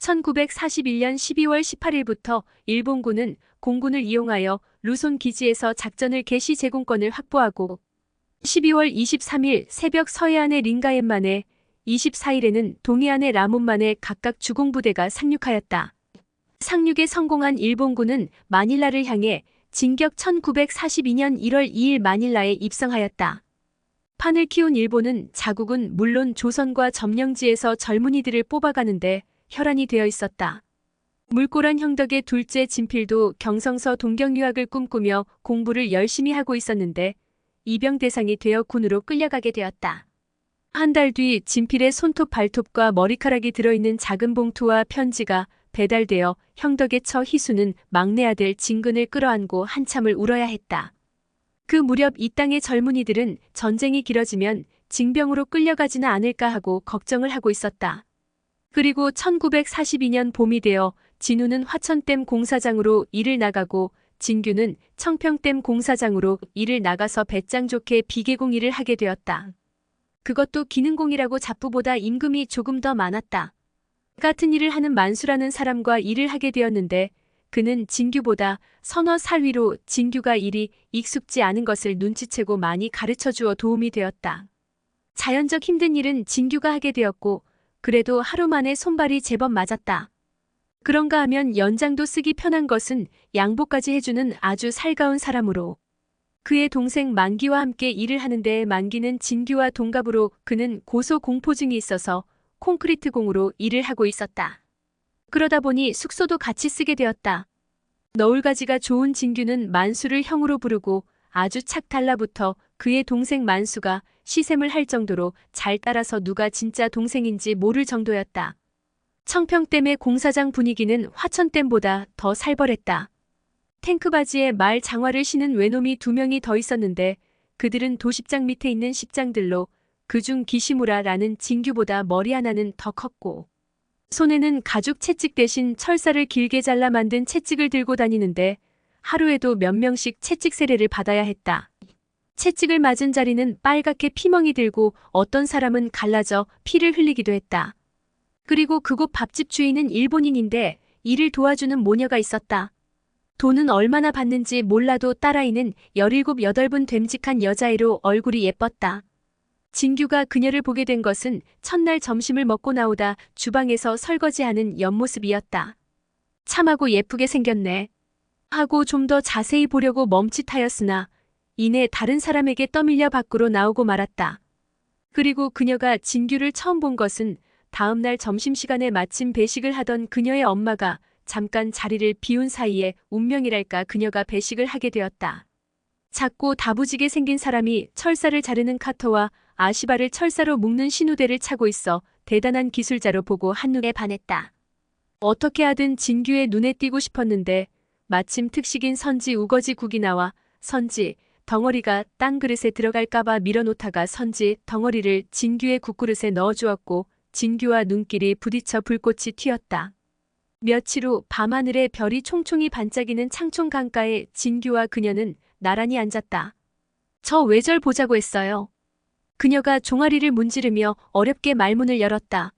1941년 12월 18일부터 일본군은 공군을 이용하여 루손 기지에서 작전을 개시 제공권을 확보하고 12월 23일 새벽 서해안의 링가엠만에 24일에는 동해안의 라몬만에 각각 주공부대가 상륙하였다. 상륙에 성공한 일본군은 마닐라를 향해 진격 1942년 1월 2일 마닐라에 입성하였다. 판을 키운 일본은 자국은 물론 조선과 점령지에서 젊은이들을 뽑아가는데 혈안이 되어 있었다. 물꼬란 형덕의 둘째 진필도 경성서 동경 유학을 꿈꾸며 공부를 열심히 하고 있었는데 이병 대상이 되어 군으로 끌려가게 되었다. 한 달 뒤 진필의 손톱 발톱과 머리카락이 들어있는 작은 봉투와 편지가 배달되어 형덕의 처 희수는 막내 아들 진근을 끌어안고 한참을 울어야 했다. 그 무렵 이 땅의 젊은이들은 전쟁이 길어지면 징병으로 끌려가지는 않을까 하고 걱정을 하고 있었다. 그리고 1942년 봄이 되어 진우는 화천댐 공사장으로 일을 나가고 진규는 청평댐 공사장으로 일을 나가서 배짱 좋게 비계공 일을 하게 되었다. 그것도 기능공이라고 잡부보다 임금이 조금 더 많았다. 같은 일을 하는 만수라는 사람과 일을 하게 되었는데 그는 진규보다 서너 살 위로 진규가 일이 익숙지 않은 것을 눈치채고 많이 가르쳐주어 도움이 되었다. 자연적 힘든 일은 진규가 하게 되었고 그래도 하루 만에 손발이 제법 맞았다. 그런가 하면 연장도 쓰기 편한 것은 양보까지 해주는 아주 살가운 사람으로 그의 동생 만기와 함께 일을 하는데 만기는 진규와 동갑으로 그는 고소공포증이 있어서 콘크리트 공으로 일을 하고 있었다. 그러다 보니 숙소도 같이 쓰게 되었다. 너울가지가 좋은 진규는 만수를 형으로 부르고 아주 착 달라붙어 그의 동생 만수가 시샘을 할 정도로 잘 따라서 누가 진짜 동생인지 모를 정도였다. 청평댐의 공사장 분위기는 화천댐보다 더 살벌했다. 탱크바지에 말 장화를 신은 외놈이 2명이 더 있었는데 그들은 도십장 밑에 있는 십장들로 그중 기시무라라는 진규보다 머리 하나는 더 컸고 손에는 가죽 채찍 대신 철사를 길게 잘라 만든 채찍을 들고 다니는데 하루에도 몇 명씩 채찍 세례를 받아야 했다. 채찍을 맞은 자리는 빨갛게 피멍이 들고 어떤 사람은 갈라져 피를 흘리기도 했다. 그리고 그곳 밥집 주인은 일본인인데 일을 도와주는 모녀가 있었다. 돈은 얼마나 받는지 몰라도 딸아이는 17, 8분 됨직한 여자애로 얼굴이 예뻤다. 진규가 그녀를 보게 된 것은 첫날 점심을 먹고 나오다 주방에서 설거지하는 옆모습이었다. 참하고 예쁘게 생겼네 하고 좀 더 자세히 보려고 멈칫하였으나 이내 다른 사람에게 떠밀려 밖으로 나오고 말았다. 그리고 그녀가 진규를 처음 본 것은 다음날 점심시간에 마침 배식을 하던 그녀의 엄마가 잠깐 자리를 비운 사이에 운명이랄까 그녀가 배식을 하게 되었다. 작고 다부지게 생긴 사람이 철사를 자르는 카터와 아시바를 철사로 묶는 신우대를 차고 있어 대단한 기술자로 보고 한눈에 반했다. 어떻게 하든 진규의 눈에 띄고 싶었는데 마침 특식인 선지 우거지국이 나와 선지 덩어리가 땅 그릇에 들어갈까봐 밀어놓다가 선지 덩어리를 진규의 국그릇에 넣어주었고 진규와 눈길이 부딪혀 불꽃이 튀었다. 며칠 후 밤하늘에 별이 총총히 반짝이는 창촌 강가에 진규와 그녀는 나란히 앉았다. 저 외절 보자고 했어요. 그녀가 종아리를 문지르며 어렵게 말문을 열었다.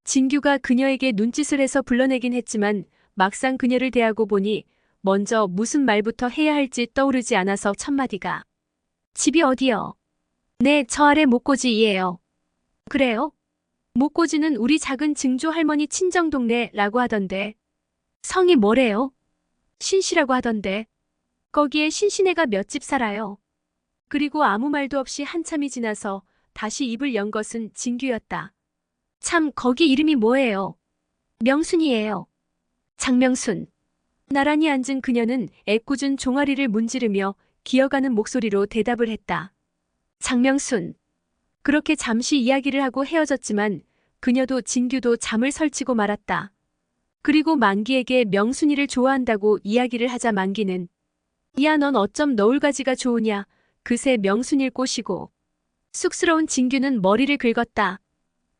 진규가 그녀에게 눈짓을 해서 불러내긴 했지만 막상 그녀를 대하고 보니 먼저 무슨 말부터 해야 할지 떠오르지 않아서 첫마디가 집이 어디요? 네, 저 아래 목고지이에요. 그래요? 목고지는 우리 작은 증조 할머니 친정 동네라고 하던데. 성이 뭐래요? 신씨라고 하던데. 거기에 신씨네가 몇 집 살아요. 그리고 아무 말도 없이 한참이 지나서 다시 입을 연 것은 진규였다. 참, 거기 이름이 뭐예요? 명순이에요. 장명순. 나란히 앉은 그녀는 애꿎은 종아리를 문지르며 기어가는 목소리로 대답을 했다. 장명순. 그렇게 잠시 이야기를 하고 헤어졌지만 그녀도 진규도 잠을 설치고 말았다. 그리고 만기에게 명순이를 좋아한다고 이야기를 하자 만기는 야, 넌 어쩜 너울가지가 좋으냐. 그새 명순일 꽃이고. 쑥스러운 진규는 머리를 긁었다.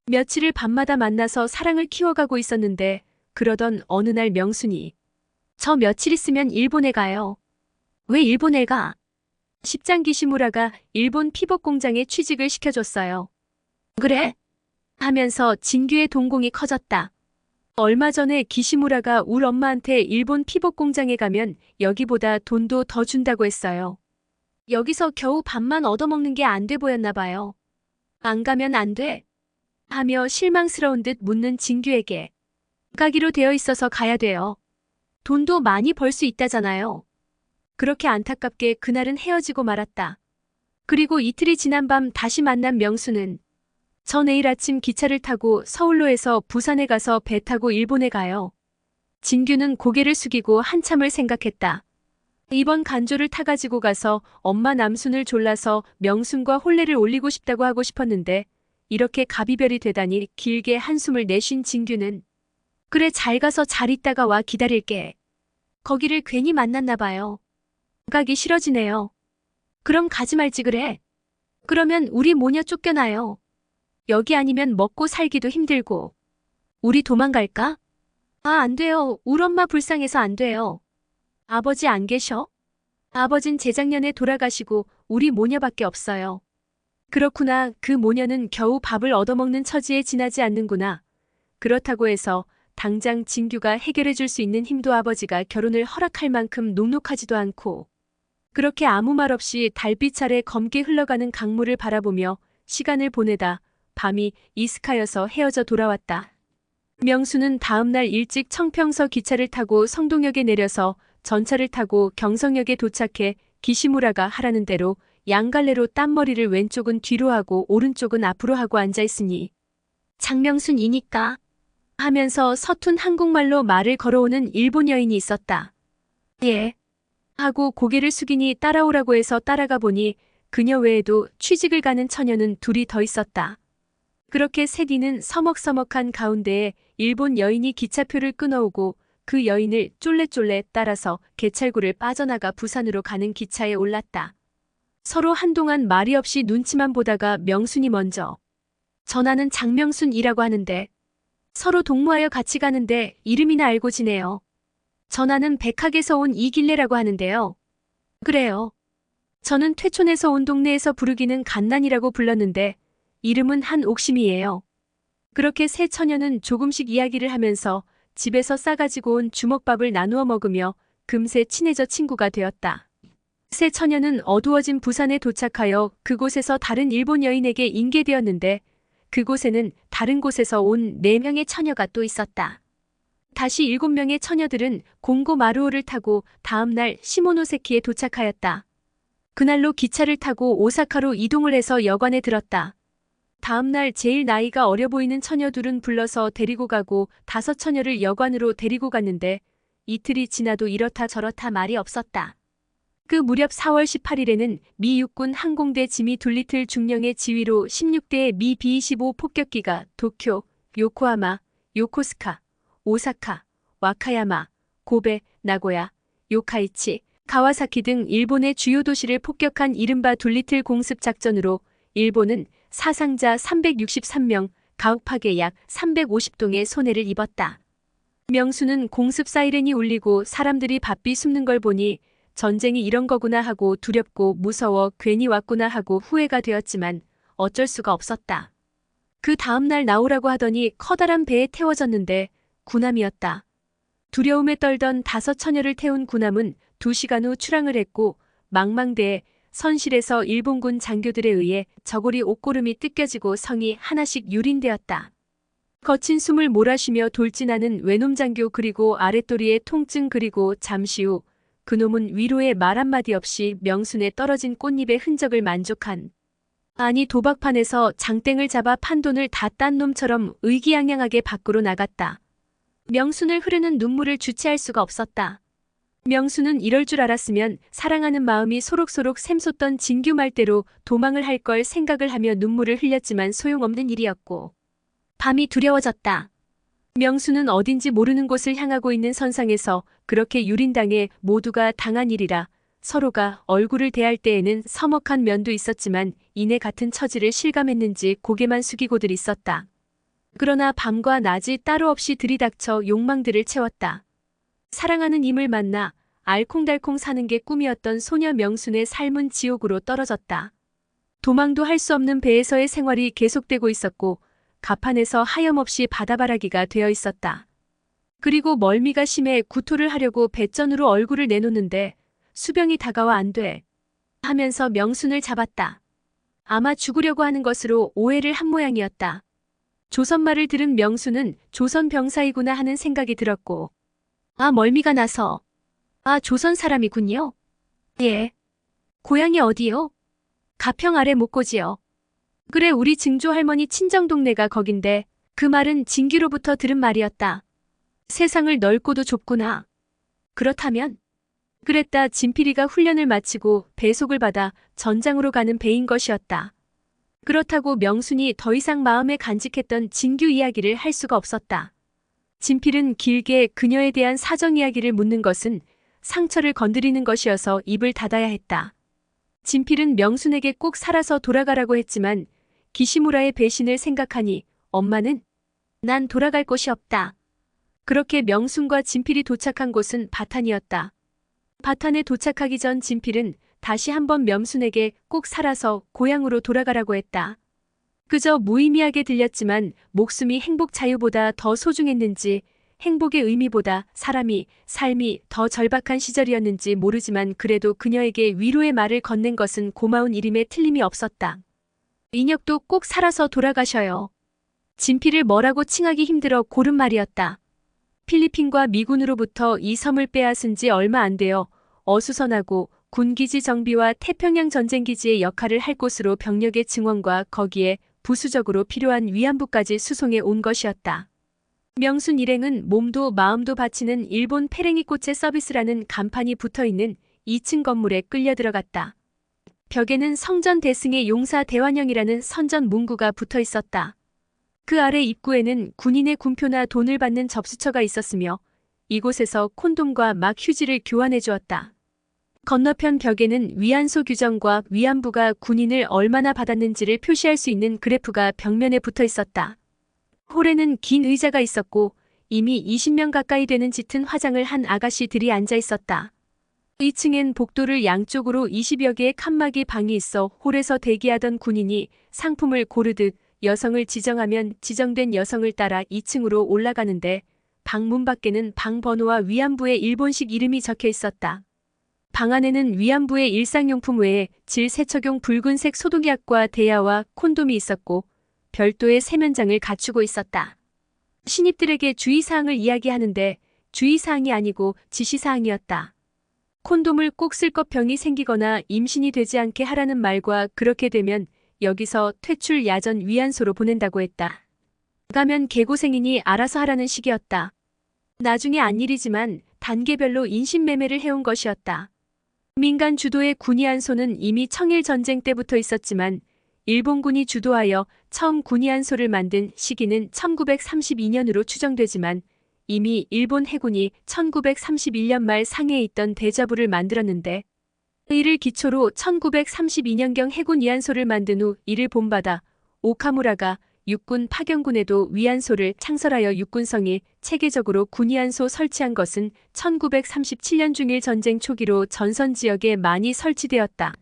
며칠을 밤마다 만나서 사랑을 키워가고 있었는데 그러던 어느 날 명순이 저 며칠 있으면 일본에 가요. 왜 일본에 가? 십장 기시무라가 일본 피복 공장에 취직을 시켜줬어요. 그래? 하면서 진규의 동공이 커졌다. 얼마 전에 기시무라가 울 엄마한테 일본 피복 공장에 가면 여기보다 돈도 더 준다고 했어요. 여기서 겨우 밥만 얻어먹는 게 안 돼 보였나 봐요. 안 가면 안 돼? 하며 실망스러운 듯 묻는 진규에게 가기로 되어 있어서 가야 돼요. 돈도 많이 벌 수 있다잖아요. 그렇게 안타깝게 그날은 헤어지고 말았다. 그리고 이틀이 지난 밤 다시 만난 명수는 저 내일 아침 기차를 타고 서울로에서 부산에 가서 배 타고 일본에 가요. 진규는 고개를 숙이고 한참을 생각했다. 이번 간조를 타가지고 가서 엄마 남순을 졸라서 명순과 혼례를 올리고 싶다고 하고 싶었는데 이렇게 가비별이 되다니 길게 한숨을 내쉰 진규는 그래 잘 가서 잘 있다가 와 기다릴게. 거기를 괜히 만났나 봐요. 가기 싫어지네요. 그럼 가지 말지 그래. 그러면 우리 모녀 쫓겨나요. 여기 아니면 먹고 살기도 힘들고. 우리 도망갈까? 아, 안 돼요. 울 엄마 불쌍해서 안 돼요. 아버지 안 계셔? 아버진 재작년에 돌아가시고 우리 모녀밖에 없어요. 그렇구나. 그 모녀는 겨우 밥을 얻어먹는 처지에 지나지 않는구나. 그렇다고 해서 당장 진규가 해결해 줄 수 있는 힘도 아버지가 결혼을 허락할 만큼 녹록하지도 않고 그렇게 아무 말 없이 달빛 아래 검게 흘러가는 강물을 바라보며 시간을 보내다 밤이 이슥하여서 헤어져 돌아왔다. 명수는 다음날 일찍 청평서 기차를 타고 성동역에 내려서 전차를 타고 경성역에 도착해 기시무라가 하라는 대로 양갈래로 딴머리를 왼쪽은 뒤로 하고 오른쪽은 앞으로 하고 앉아있으니 장명순이니까 하면서 서툰 한국말로 말을 걸어오는 일본 여인이 있었다. 예. 하고 고개를 숙이니 따라오라고 해서 따라가 보니 그녀 외에도 취직을 가는 처녀는 둘이 더 있었다. 그렇게 셋이는 서먹서먹한 가운데에 일본 여인이 기차표를 끊어오고 그 여인을 쫄래쫄래 따라서 개찰구를 빠져나가 부산으로 가는 기차에 올랐다. 서로 한동안 말이 없이 눈치만 보다가 명순이 먼저 전하는 장명순이라고 하는데 서로 동무하여 같이 가는데 이름이나 알고 지내요. 전하는 백학에서 온 이길래라고 하는데요. 그래요. 저는 퇴촌에서 온 동네에서 부르기는 간난이라고 불렀는데 이름은 한옥심이에요. 그렇게 세 처녀는 조금씩 이야기를 하면서 집에서 싸가지고 온 주먹밥을 나누어 먹으며 금세 친해져 친구가 되었다. 세 처녀는 어두워진 부산에 도착하여 그곳에서 다른 일본 여인에게 인계되었는데 그곳에는 다른 곳에서 온 4명의 처녀가 또 있었다. 다시 7명의 처녀들은 공고 마루오를 타고 다음날 시모노세키에 도착하였다. 그날로 기차를 타고 오사카로 이동을 해서 여관에 들었다. 다음날 제일 나이가 어려 보이는 처녀 둘은 불러서 데리고 가고 5 처녀를 여관으로 데리고 갔는데 이틀이 지나도 이렇다 저렇다 말이 없었다. 그 무렵 4월 18일에는 미 육군 항공대 지미 둘리틀 중령의 지휘로 16대의 미 B-25 폭격기가 도쿄, 요코하마, 요코스카, 오사카, 와카야마, 고베, 나고야, 요카이치, 가와사키 등 일본의 주요 도시를 폭격한 이른바 둘리틀 공습 작전으로 일본은 사상자 363명, 가옥 파괴 약 350동의 손해를 입었다. 명수는 공습 사이렌이 울리고 사람들이 바삐 숨는 걸 보니 전쟁이 이런 거구나 하고 두렵고 무서워 괜히 왔구나 하고 후회가 되었지만 어쩔 수가 없었다. 그 다음날 나오라고 하더니 커다란 배에 태워졌는데 군함이었다. 두려움에 떨던 5 처녀를 태운 군함은 2시간 후 출항을 했고 망망대해 선실에서 일본군 장교들에 의해 저고리 옷고름이 뜯겨지고 성이 하나씩 유린되었다. 거친 숨을 몰아쉬며 돌진하는 외놈 장교 그리고 아랫도리의 통증 그리고 잠시 후 그놈은 위로에 말 한마디 없이 명순에 떨어진 꽃잎의 흔적을 만족한 아니 도박판에서 장땡을 잡아 판돈을 다 딴 놈처럼 의기양양하게 밖으로 나갔다. 명순을 흐르는 눈물을 주체할 수가 없었다. 명수는 이럴 줄 알았으면 사랑하는 마음이 소록소록 샘솟던 진규 말대로 도망을 할 걸 생각을 하며 눈물을 흘렸지만 소용없는 일이었고 밤이 두려워졌다. 명수는 어딘지 모르는 곳을 향하고 있는 선상에서 그렇게 유린당해 모두가 당한 일이라 서로가 얼굴을 대할 때에는 서먹한 면도 있었지만 이내 같은 처지를 실감했는지 고개만 숙이고들 있었다. 그러나 밤과 낮이 따로 없이 들이닥쳐 욕망들을 채웠다. 사랑하는 임을 만나 알콩달콩 사는 게 꿈이었던 소녀 명순의 삶은 지옥으로 떨어졌다. 도망도 할 수 없는 배에서의 생활이 계속되고 있었고 갑판에서 하염없이 바다바라기가 되어 있었다. 그리고 멀미가 심해 구토를 하려고 뱃전으로 얼굴을 내놓는데 수병이 다가와 안 돼 하면서 명순을 잡았다. 아마 죽으려고 하는 것으로 오해를 한 모양이었다. 조선말을 들은 명순은 조선 병사이구나 하는 생각이 들었고, 아, 멀미가 나서. 아, 조선 사람이군요. 예. 고향이 어디요? 가평 아래 목고지요. 그래, 우리 증조 할머니 친정 동네가 거긴데 그 말은 진규로부터 들은 말이었다. 세상을 넓고도 좁구나. 그렇다면? 그랬다. 진필이가 훈련을 마치고 배속을 받아 전장으로 가는 배인 것이었다. 그렇다고 명순이 더 이상 마음에 간직했던 진규 이야기를 할 수가 없었다. 진필은 길게 그녀에 대한 사정 이야기를 묻는 것은 상처를 건드리는 것이어서 입을 닫아야 했다. 진필은 명순에게 꼭 살아서 돌아가라고 했지만 기시무라의 배신을 생각하니 엄마는 난 돌아갈 곳이 없다. 그렇게 명순과 진필이 도착한 곳은 바탄이었다. 바탄에 도착하기 전 진필은 다시 한번 명순에게 꼭 살아서 고향으로 돌아가라고 했다. 그저 무의미하게 들렸지만 목숨이 행복 자유보다 더 소중했는지 행복의 의미보다 삶이 더 절박한 시절이었는지 모르지만 그래도 그녀에게 위로의 말을 건넨 것은 고마운 일임에 틀림이 없었다. 인혁도 꼭 살아서 돌아가셔요. 진필을 뭐라고 칭하기 힘들어 고른 말이었다. 필리핀과 미군으로부터 이 섬을 빼앗은 지 얼마 안 되어 어수선하고 군기지 정비와 태평양 전쟁기지의 역할을 할 곳으로 병력의 증원과 거기에 부수적으로 필요한 위안부까지 수송해 온 것이었다. 명순 일행은 몸도 마음도 바치는 일본 페랭이꽃의 서비스라는 간판이 붙어있는 2층 건물에 끌려 들어갔다. 벽에는 성전 대승의 용사 대환영이라는 선전 문구가 붙어 있었다. 그 아래 입구에는 군인의 군표나 돈을 받는 접수처가 있었으며 이곳에서 콘돔과 막 휴지를 교환해 주었다. 건너편 벽에는 위안소 규정과 위안부가 군인을 얼마나 받았는지를 표시할 수 있는 그래프가 벽면에 붙어 있었다. 홀에는 긴 의자가 있었고 이미 20명 가까이 되는 짙은 화장을 한 아가씨들이 앉아 있었다. 2층엔 복도를 양쪽으로 20여 개의 칸막이 방이 있어 홀에서 대기하던 군인이 상품을 고르듯 여성을 지정하면 지정된 여성을 따라 2층으로 올라가는데 방 문 밖에는 방 번호와 위안부의 일본식 이름이 적혀 있었다. 방 안에는 위안부의 일상용품 외에 질 세척용 붉은색 소독약과 대야와 콘돔이 있었고 별도의 세면장을 갖추고 있었다. 신입들에게 주의사항을 이야기하는데 주의사항이 아니고 지시사항이었다. 콘돔을 꼭 쓸 것 병이 생기거나 임신이 되지 않게 하라는 말과 그렇게 되면 여기서 퇴출 야전 위안소로 보낸다고 했다. 가면 개고생이니 알아서 하라는 식이었다. 나중에 안 일이지만 단계별로 인신매매를 해온 것이었다. 민간 주도의 군위안소는 이미 청일 전쟁 때부터 있었지만 일본군이 주도하여 처음 군위안소를 만든 시기는 1932년으로 추정되지만 이미 일본 해군이 1931년 말 상해에 있던 데자부를 만들었는데 이를 기초로 1932년경 해군 위안소를 만든 후 이를 본받아 오카무라가 육군 파견군에도 위안소를 창설하여 육군성이 체계적으로 군위안소 설치한 것은 1937년 중일 전쟁 초기로 전선 지역에 많이 설치되었다.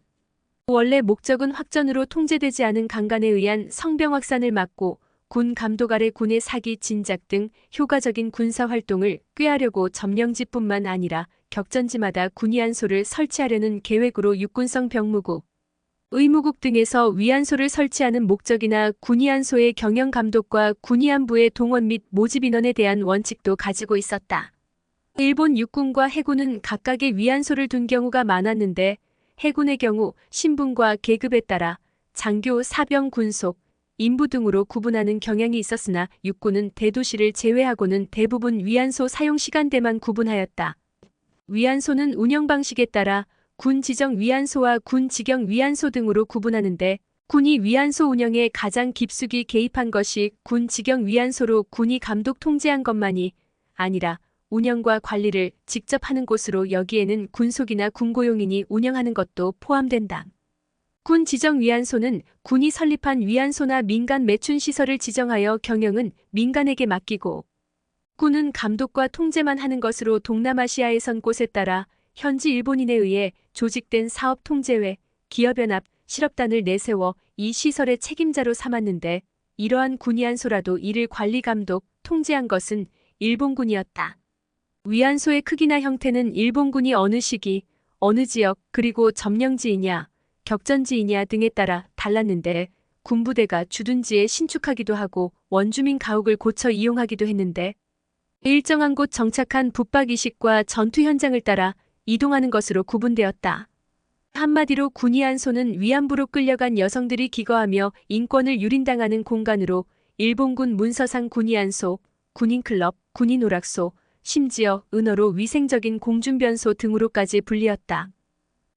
원래 목적은 확전으로 통제되지 않은 강간에 의한 성병 확산을 막고 군 감독 아래 군의 사기 진작 등 효과적인 군사활동을 꾀하려고 점령지뿐만 아니라 격전지마다 군위안소를 설치하려는 계획으로 육군성 병무국, 의무국 등에서 위안소를 설치하는 목적이나 군위안소의 경영 감독과 군위안부의 동원 및 모집 인원에 대한 원칙도 가지고 있었다. 일본 육군과 해군은 각각의 위안소를 둔 경우가 많았는데 해군의 경우 신분과 계급에 따라 장교, 사병, 군속, 인부 등으로 구분하는 경향이 있었으나 육군은 대도시를 제외하고는 대부분 위안소 사용 시간대만 구분하였다. 위안소는 운영 방식에 따라 군 지정 위안소와 군 직영 위안소 등으로 구분하는데 군이 위안소 운영에 가장 깊숙이 개입한 것이 군 직영 위안소로 군이 감독 통제한 것만이 아니라 운영과 관리를 직접 하는 곳으로 여기에는 군속이나 군고용인이 운영하는 것도 포함된다. 군 지정 위안소는 군이 설립한 위안소나 민간 매춘 시설을 지정하여 경영은 민간에게 맡기고 군은 감독과 통제만 하는 것으로 동남아시아에선 곳에 따라 현지 일본인에 의해 조직된 사업통제회, 기업연합, 실업단을 내세워 이 시설의 책임자로 삼았는데 이러한 군위안소라도 이를 관리 감독, 통제한 것은 일본군이었다. 위안소의 크기나 형태는 일본군이 어느 시기, 어느 지역, 그리고 점령지이냐, 격전지이냐 등에 따라 달랐는데 군부대가 주둔지에 신축하기도 하고 원주민 가옥을 고쳐 이용하기도 했는데 일정한 곳 정착한 붙박 이식과 전투 현장을 따라 이동하는 것으로 구분되었다. 한마디로 군위안소는 위안부로 끌려간 여성들이 기거하며 인권을 유린당하는 공간으로 일본군 문서상 군위안소, 군인클럽, 군인오락소, 심지어 은어로 위생적인 공중변소 등으로까지 불리었다.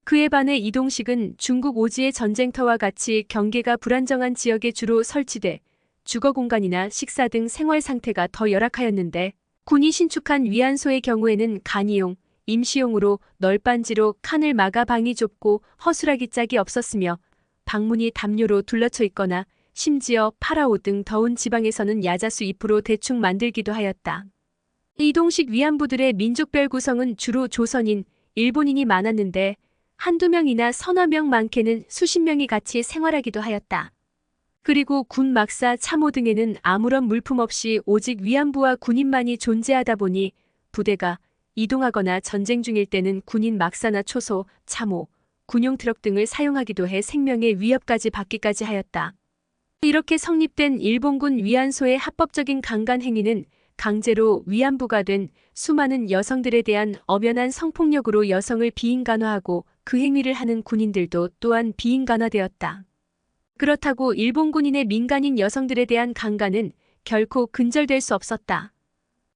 그에 반해 이동식은 중국 오지의 전쟁터와 같이 경계가 불안정한 지역에 주로 설치돼 주거 공간이나 식사 등 생활 상태가 더 열악하였는데 군이 신축한 위안소의 경우에는 간이용, 임시용으로 널빤지로 칸을 막아 방이 좁고 허술하기 짝이 없었으며 방문이 담요로 둘러쳐 있거나 심지어 파라오 등 더운 지방에서는 야자수 잎으로 대충 만들기도 하였다. 이동식 위안부들의 민족별 구성은 주로 조선인, 일본인이 많았는데 한두 명이나 서너 명 많게는 수십 명이 같이 생활하기도 하였다. 그리고 군 막사 참호 등에는 아무런 물품 없이 오직 위안부와 군인만이 존재하다 보니 부대가 이동하거나 전쟁 중일 때는 군인 막사나 초소, 참호, 군용 트럭 등을 사용하기도 해 생명의 위협까지 받기까지 하였다. 이렇게 성립된 일본군 위안소의 합법적인 강간 행위는 강제로 위안부가 된 수많은 여성들에 대한 엄연한 성폭력으로 여성을 비인간화하고 그 행위를 하는 군인들도 또한 비인간화되었다. 그렇다고 일본군인의 민간인 여성들에 대한 강간은 결코 근절될 수 없었다.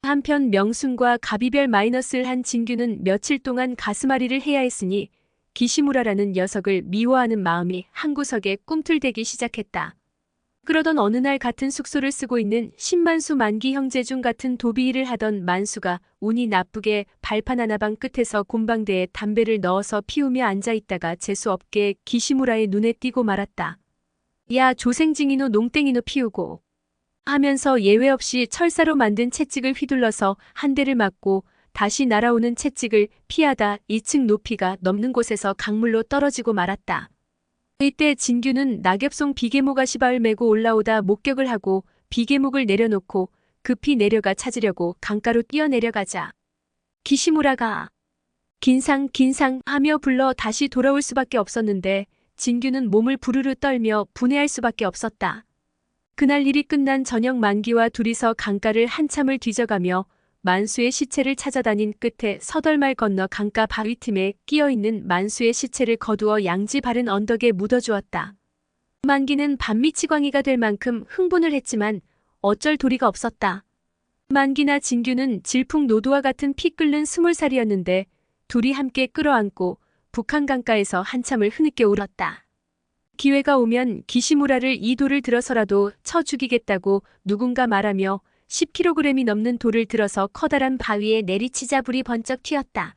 한편 명순과 가비별 마이너스를 한 진규는 며칠 동안 가슴앓이를 해야 했으니 기시무라라는 녀석을 미워하는 마음이 한구석에 꿈틀대기 시작했다. 그러던 어느 날 같은 숙소를 쓰고 있는 신만수 만기 형제 중 같은 도비일을 하던 만수가 운이 나쁘게 발판 하나방 끝에서 곰방대에 담배를 넣어서 피우며 앉아있다가 재수없게 기시무라의 눈에 띄고 말았다. 야, 조생징이노 농땡이노 피우고 하면서 예외 없이 철사로 만든 채찍을 휘둘러서 한 대를 맞고 다시 날아오는 채찍을 피하다 2층 높이가 넘는 곳에서 강물로 떨어지고 말았다. 이때 진규는 낙엽송 비계목 아시바를 메고 올라오다 목격을 하고 비계목을 내려놓고 급히 내려가 찾으려고 강가로 뛰어내려가자 기시무라가 긴상 하며 불러 다시 돌아올 수밖에 없었는데 진규는 몸을 부르르 떨며 분해할 수밖에 없었다. 그날 일이 끝난 저녁 만기와 둘이서 강가를 한참을 뒤져가며 만수의 시체를 찾아다닌 끝에 서덜말 건너 강가 바위 틈에 끼어있는 만수의 시체를 거두어 양지 바른 언덕에 묻어주었다. 만기는 반미치광이가 될 만큼 흥분을 했지만 어쩔 도리가 없었다. 만기나 진규는 질풍노도와 같은 피 끓는 20살이었는데 둘이 함께 끌어안고 북한 강가에서 한참을 흐느껴 울었다. 기회가 오면 기시무라를 이 돌을 들어서라도 쳐 죽이겠다고 누군가 말하며 10kg이 넘는 돌을 들어서 커다란 바위에 내리치자 불이 번쩍 튀었다.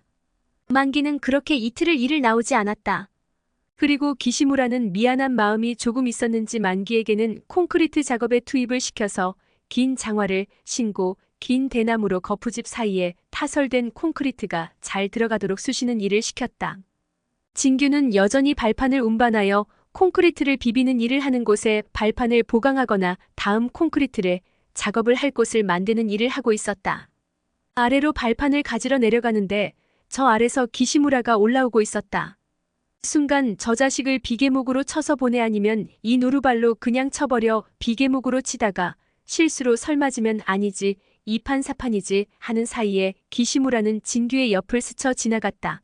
만기는 그렇게 이틀을 일을 나오지 않았다. 그리고 기시무라는 미안한 마음이 조금 있었는지 만기에게는 콘크리트 작업에 투입을 시켜서 긴 장화를 신고 긴 대나무로 거푸집 사이에 타설된 콘크리트가 잘 들어가도록 쑤시는 일을 시켰다. 진규는 여전히 발판을 운반하여 콘크리트를 비비는 일을 하는 곳에 발판을 보강하거나 다음 콘크리트를 작업을 할 곳을 만드는 일을 하고 있었다. 아래로 발판을 가지러 내려가는데 저 아래서 기시무라가 올라오고 있었다. 순간 저 자식을 비계목으로 쳐서 보내 아니면 이 노루발로 그냥 쳐버려 비계목으로 치다가 실수로 설 맞으면 아니지 이판사판이지 하는 사이에 기시무라는 진규의 옆을 스쳐 지나갔다.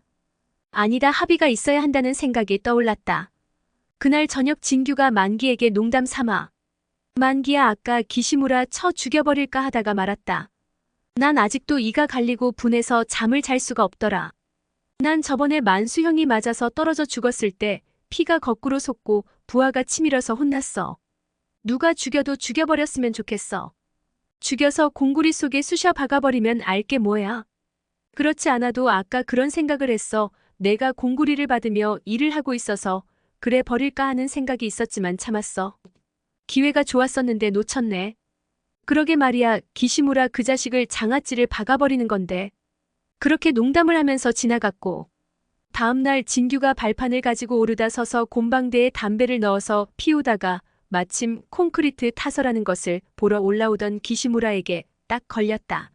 아니다 합의가 있어야 한다는 생각이 떠올랐다. 그날 저녁 진규가 만기에게 농담 삼아 만기야 아까 기시무라 쳐 죽여버릴까 하다가 말았다. 난 아직도 이가 갈리고 분해서 잠을 잘 수가 없더라. 난 저번에 만수 형이 맞아서 떨어져 죽었을 때 피가 거꾸로 솟고 부하가 치밀어서 혼났어. 누가 죽여도 죽여버렸으면 좋겠어. 죽여서 공구리 속에 쑤셔 박아버리면 알게 뭐야. 그렇지 않아도 아까 그런 생각을 했어. 내가 공구리를 받으며 일을 하고 있어서 그래 버릴까 하는 생각이 있었지만 참았어. 기회가 좋았었는데 놓쳤네. 그러게 말이야 기시무라 그 자식을 장아찌를 박아버리는 건데. 그렇게 농담을 하면서 지나갔고 다음날 진규가 발판을 가지고 오르다 서서 곰방대에 담배를 넣어서 피우다가 마침 콘크리트 타설하는 것을 보러 올라오던 기시무라에게 딱 걸렸다.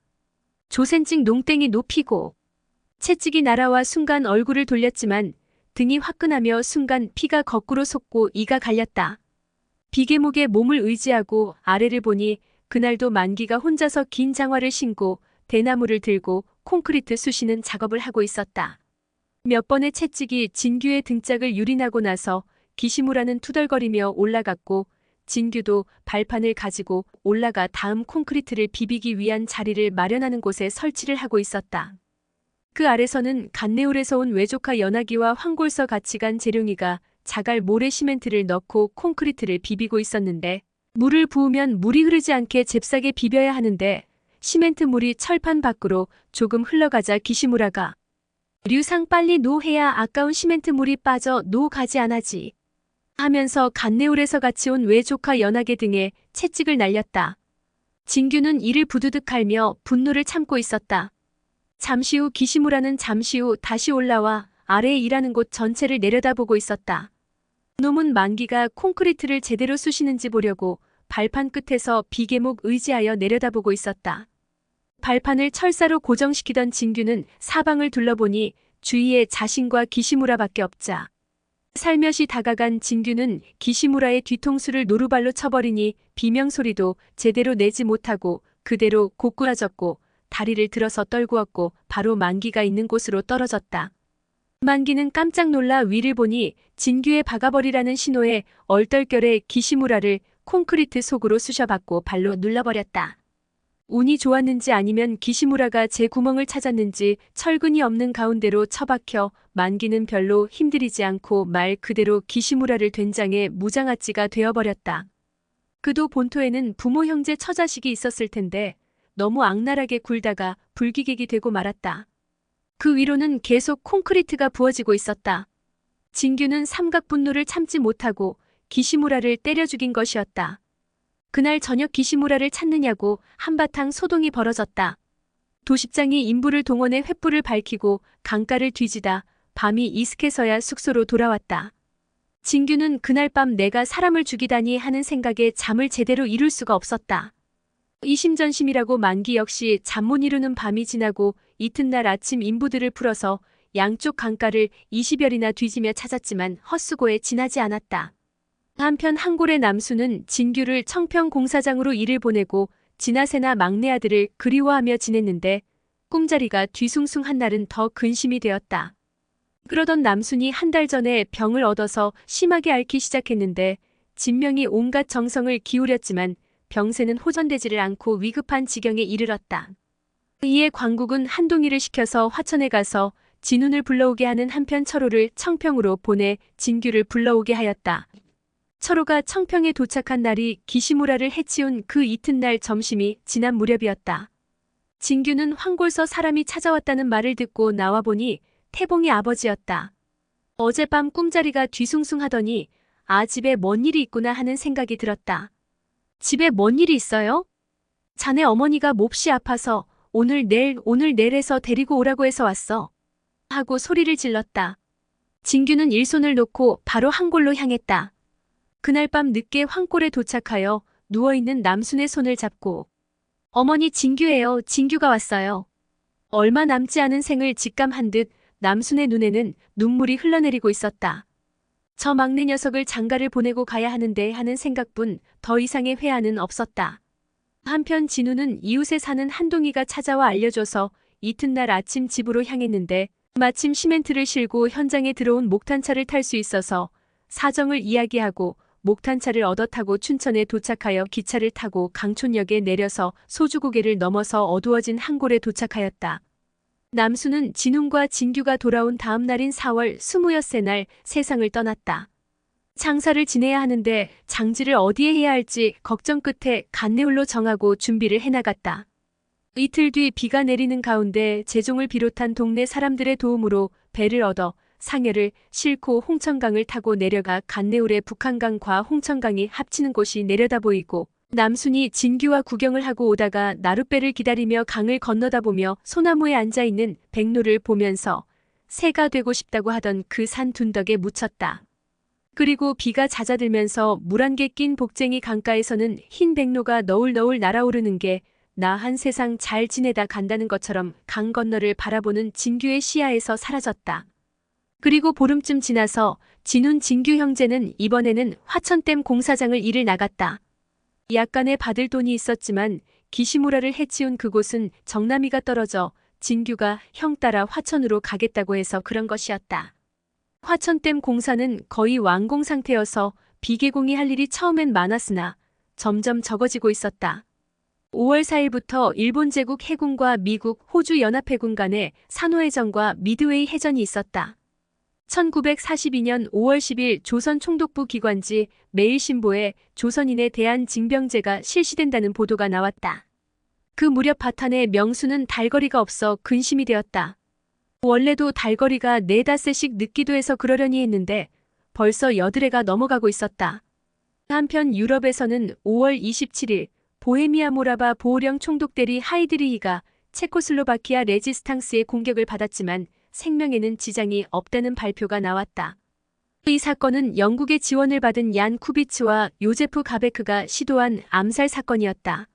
조센찍 농땡이 높이고 채찍이 날아와 순간 얼굴을 돌렸지만 등이 화끈하며 순간 피가 거꾸로 솟고 이가 갈렸다. 비계목에 몸을 의지하고 아래를 보니 그날도 만기가 혼자서 긴 장화를 신고 대나무를 들고 콘크리트 쑤시는 작업을 하고 있었다. 몇 번의 채찍이 진규의 등짝을 유린하고 나서 기시무라는 투덜거리며 올라갔고 진규도 발판을 가지고 올라가 다음 콘크리트를 비비기 위한 자리를 마련하는 곳에 설치를 하고 있었다. 그 아래서는 갓내울에서 온 외조카 연하기와 황골서 같이 간 재룡이가 자갈 모래 시멘트를 넣고 콘크리트를 비비고 있었는데 물을 부으면 물이 흐르지 않게 잽싸게 비벼야 하는데 시멘트 물이 철판 밖으로 조금 흘러가자 기시무라가 류상 빨리 노 해야 아까운 시멘트 물이 빠져 노 가지 않아지 하면서 갓내울에서 같이 온 외조카 연하게 등에 채찍을 날렸다. 진규는 이를 부두득 갈며 분노를 참고 있었다. 잠시 후 기시무라는 잠시 후 다시 올라와 아래에 일하는 곳 전체를 내려다보고 있었다. 놈은 만기가 콘크리트를 제대로 쑤시는지 보려고 발판 끝에서 비계목 의지하여 내려다보고 있었다. 발판을 철사로 고정시키던 진규는 사방을 둘러보니 주위에 자신과 기시무라밖에 없자. 살며시 다가간 진규는 기시무라의 뒤통수를 노루발로 쳐버리니 비명소리도 제대로 내지 못하고 그대로 고꾸라졌고 다리를 들어서 떨구었고 바로 만기가 있는 곳으로 떨어졌다. 만기는 깜짝 놀라 위를 보니 진규의 박아버리라는 신호에 얼떨결에 기시무라를 콘크리트 속으로 쑤셔박고 발로 눌러버렸다. 운이 좋았는지 아니면 기시무라가 제 구멍을 찾았는지 철근이 없는 가운데로 처박혀 만기는 별로 힘들이지 않고 말 그대로 기시무라를 된장에 무장아찌가 되어버렸다. 그도 본토에는 부모 형제 처자식이 있었을 텐데 너무 악랄하게 굴다가 불기객이 되고 말았다. 그 위로는 계속 콘크리트가 부어지고 있었다. 진규는 삼각분노를 참지 못하고 기시무라를 때려 죽인 것이었다. 그날 저녁 기시무라를 찾느냐고 한바탕 소동이 벌어졌다. 도십장이 인부를 동원해 횃불을 밝히고 강가를 뒤지다 밤이 이슥해서야 숙소로 돌아왔다. 진규는 그날 밤 내가 사람을 죽이다니 하는 생각에 잠을 제대로 이룰 수가 없었다. 이심전심이라고 만기 역시 잠 못 이루는 밤이 지나고 이튿날 아침 인부들을 풀어서 양쪽 강가를 20여리나 뒤지며 찾았지만 헛수고에 지나지 않았다. 한편 한골의 남수는 진규를 청평공사장으로 일을 보내고 지나새나 막내 아들을 그리워하며 지냈는데 꿈자리가 뒤숭숭한 날은 더 근심이 되었다. 그러던 남순이 한 달 전에 병을 얻어서 심하게 앓기 시작했는데 진명이 온갖 정성을 기울였지만 병세는 호전되지를 않고 위급한 지경에 이르렀다. 이에 광국은 한동희를 시켜서 화천에 가서 진운을 불러오게 하는 한편 철호를 청평으로 보내 진규를 불러오게 하였다. 철호가 청평에 도착한 날이 기시무라를 해치운 그 이튿날 점심이 지난 무렵이었다. 진규는 황골서 사람이 찾아왔다는 말을 듣고 나와보니 태봉이 아버지였다. 어젯밤 꿈자리가 뒤숭숭하더니 아 집에 뭔 일이 있구나 하는 생각이 들었다. 집에 뭔 일이 있어요? 자네 어머니가 몹시 아파서 오늘 내일에서 데리고 오라고 해서 왔어. 하고 소리를 질렀다. 진규는 일손을 놓고 바로 한골로 향했다. 그날 밤 늦게 황골에 도착하여 누워있는 남순의 손을 잡고 어머니 진규예요. 진규가 왔어요. 얼마 남지 않은 생을 직감한 듯 남순의 눈에는 눈물이 흘러내리고 있었다. 저 막내 녀석을 장가를 보내고 가야 하는데 하는 생각뿐 더 이상의 회한은 없었다. 한편 진우는 이웃에 사는 한동희가 찾아와 알려줘서 이튿날 아침 집으로 향했는데 마침 시멘트를 싣고 현장에 들어온 목탄차를 탈 수 있어서 사정을 이야기하고 목탄차를 얻어 타고 춘천에 도착하여 기차를 타고 강촌역에 내려서 소주고개를 넘어서 어두워진 한골에 도착하였다. 남수는 진웅과 진규가 돌아온 다음 날인 4월 20엿새 날 세상을 떠났다. 장사를 지내야 하는데 장지를 어디에 해야 할지 걱정 끝에 갓내울로 정하고 준비를 해나갔다. 이틀 뒤 비가 내리는 가운데 재종을 비롯한 동네 사람들의 도움으로 배를 얻어 상해를 싣고 홍천강을 타고 내려가 갓내울의 북한강과 홍천강이 합치는 곳이 내려다 보이고 남순이 진규와 구경을 하고 오다가 나룻배를 기다리며 강을 건너다 보며 소나무에 앉아있는 백로를 보면서 새가 되고 싶다고 하던 그 산 둔덕에 묻혔다. 그리고 비가 잦아들면서 물 한 개 낀 복쟁이 강가에서는 흰 백로가 너울너울 날아오르는 게 나 한 세상 잘 지내다 간다는 것처럼 강 건너를 바라보는 진규의 시야에서 사라졌다. 그리고 보름쯤 지나서 진훈 진규 형제는 이번에는 화천댐 공사장을 일을 나갔다. 약간의 받을 돈이 있었지만 기시무라를 해치운 그곳은 정남이가 떨어져 진규가 형 따라 화천으로 가겠다고 해서 그런 것이었다. 화천댐 공사는 거의 완공 상태여서 비개공이 할 일이 처음엔 많았으나 점점 적어지고 있었다. 5월 4일부터 일본 제국 해군과 미국, 호주 연합해군 간의 산호해전과 미드웨이 해전이 있었다. 1942년 5월 10일 조선 총독부 기관지 매일신보에 조선인에 대한 징병제가 실시된다는 보도가 나왔다. 그 무렵 바탄의 명수는 달거리가 없어 근심이 되었다. 원래도 달거리가 4~5세씩 늦기도 해서 그러려니 했는데 벌써 8회가 넘어가고 있었다. 한편 유럽에서는 5월 27일 보헤미아 모라바 보호령 총독대리 하이드리히가 체코슬로바키아 레지스탕스의 공격을 받았지만 생명에는 지장이 없다는 발표가 나왔다. 이 사건은 영국의 지원을 받은 얀 쿠비츠와 요제프 가베크가 시도한 암살 사건이었다.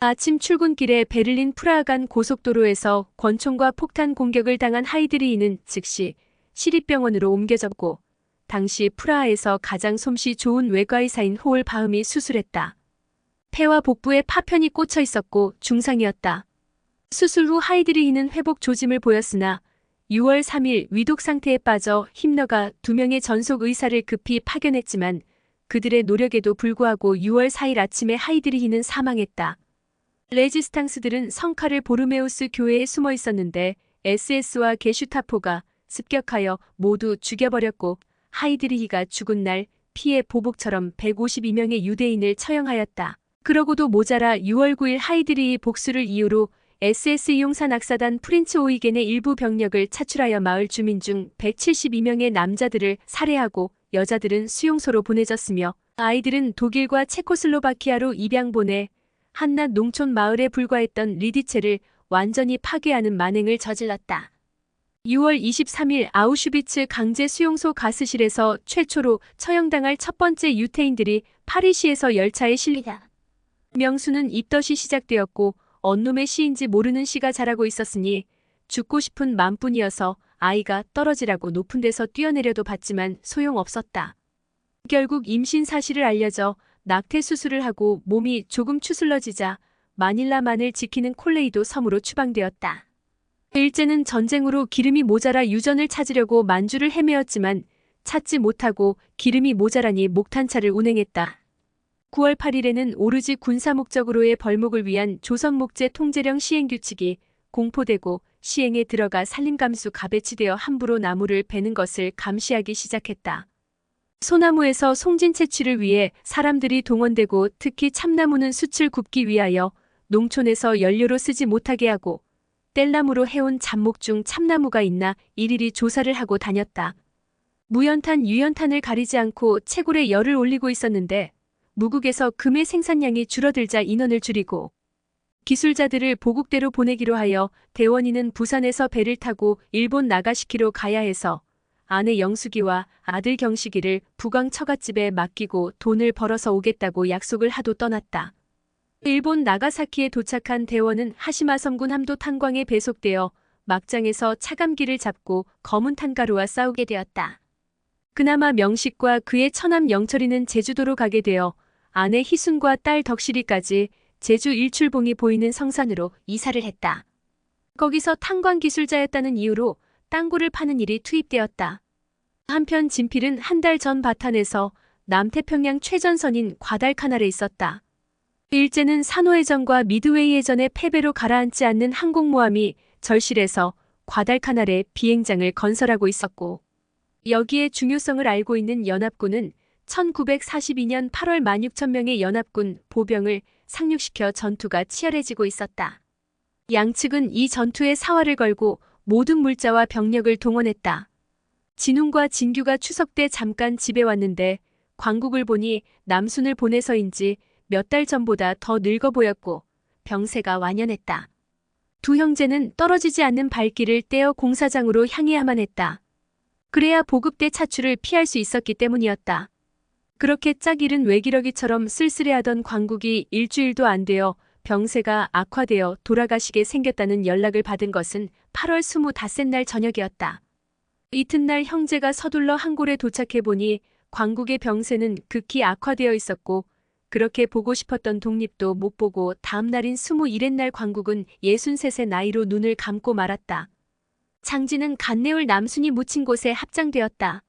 아침 출근길에 베를린 프라하 간 고속도로에서 권총과 폭탄 공격을 당한 하이드리히는 즉시 시립병원으로 옮겨졌고 당시 프라하에서 가장 솜씨 좋은 외과의사인 호을 바흠이 수술했다. 폐와 복부에 파편이 꽂혀 있었고 중상이었다. 수술 후 하이드리히는 회복 조짐을 보였으나 6월 3일 위독 상태에 빠져 힘너가 2명의 전속 의사를 급히 파견했지만 그들의 노력에도 불구하고 6월 4일 아침에 하이드리히는 사망했다. 레지스탕스들은 성카를 보르메우스 교회에 숨어 있었는데 SS와 게슈타포가 습격하여 모두 죽여버렸고 하이드리히가 죽은 날 피해 보복처럼 152명의 유대인을 처형하였다. 그러고도 모자라 6월 9일 하이드리히 복수를 이유로 SS 이용사 낙사단 프린츠 오이겐의 일부 병력을 차출하여 마을 주민 중 172명의 남자들을 살해하고 여자들은 수용소로 보내졌으며 아이들은 독일과 체코슬로바키아로 입양 보내 한낱 농촌 마을에 불과했던 리디체를 완전히 파괴하는 만행을 저질렀다. 6월 23일 아우슈비츠 강제 수용소 가스실에서 최초로 처형당할 첫 번째 유태인들이 파리시에서 열차에 실리다. 명수는 입덧이 시작되었고 언놈의 시인지 모르는 시가 자라고 있었으니 죽고 싶은 맘뿐이어서 아이가 떨어지라고 높은 데서 뛰어내려도 봤지만 소용없었다. 결국 임신 사실을 알려져 낙태 수술을 하고 몸이 조금 추슬러지자 마닐라만을 지키는 콜레이도 섬으로 추방되었다. 일제는 전쟁으로 기름이 모자라 유전을 찾으려고 만주를 헤매었지만 찾지 못하고 기름이 모자라니 목탄차를 운행했다. 9월 8일에는 오로지 군사 목적으로의 벌목을 위한 조선 목재 통제령 시행규칙이 공포되고 시행에 들어가 산림감수 가배치되어 함부로 나무를 베는 것을 감시하기 시작했다. 소나무에서 송진 채취를 위해 사람들이 동원되고 특히 참나무는 숯을 굽기 위하여 농촌에서 연료로 쓰지 못하게 하고 뗄나무로 해온 잡목 중 참나무가 있나 일일이 조사를 하고 다녔다. 무연탄, 유연탄을 가리지 않고 채굴에 열을 올리고 있었는데 무국에서 금의 생산량이 줄어들자 인원을 줄이고 기술자들을 보국대로 보내기로 하여 대원이는 부산에서 배를 타고 일본 나가시키로 가야 해서 아내 영숙이와 아들 경식이를 부광 처갓집에 맡기고 돈을 벌어서 오겠다고 약속을 하고 떠났다. 일본 나가사키에 도착한 대원은 하시마 섬군 함도 탄광에 배속되어 막장에서 차감기를 잡고 검은 탄가루와 싸우게 되었다. 그나마 명식과 그의 처남 영철이는 제주도로 가게 되어 아내 희순과 딸 덕실이까지 제주 일출봉이 보이는 성산으로 이사를 했다. 거기서 탄광 기술자였다는 이유로 땅굴을 파는 일이 투입되었다. 한편 진필은 한 달 전 바탄에서 남태평양 최전선인 과달카날에 있었다. 일제는 산호해전과 미드웨이 해전의 패배로 가라앉지 않는 항공모함이 절실해서 과달카날에 비행장을 건설하고 있었고 여기에 중요성을 알고 있는 연합군은 1942년 8월 16,000명의 연합군 보병을 상륙시켜 전투가 치열해지고 있었다. 양측은 이 전투에 사활을 걸고 모든 물자와 병력을 동원했다. 진훈과 진규가 추석 때 잠깐 집에 왔는데 광국을 보니 남순을 보내서인지 몇 달 전보다 더 늙어 보였고 병세가 완연했다. 두 형제는 떨어지지 않는 발길을 떼어 공사장으로 향해야만 했다. 그래야 보급대 차출을 피할 수 있었기 때문이었다. 그렇게 짝 잃은 외기러기처럼 쓸쓸해하던 광국이 일주일도 안 되어 병세가 악화되어 돌아가시게 생겼다는 연락을 받은 것은 8월 25날 저녁이었다. 이튿날 형제가 서둘러 한골에 도착해 보니 광국의 병세는 극히 악화되어 있었고 그렇게 보고 싶었던 독립도 못 보고 다음 날인 21날 광국은 63세 나이로 눈을 감고 말았다. 장지는 간내울 남순이 묻힌 곳에 합장되었다.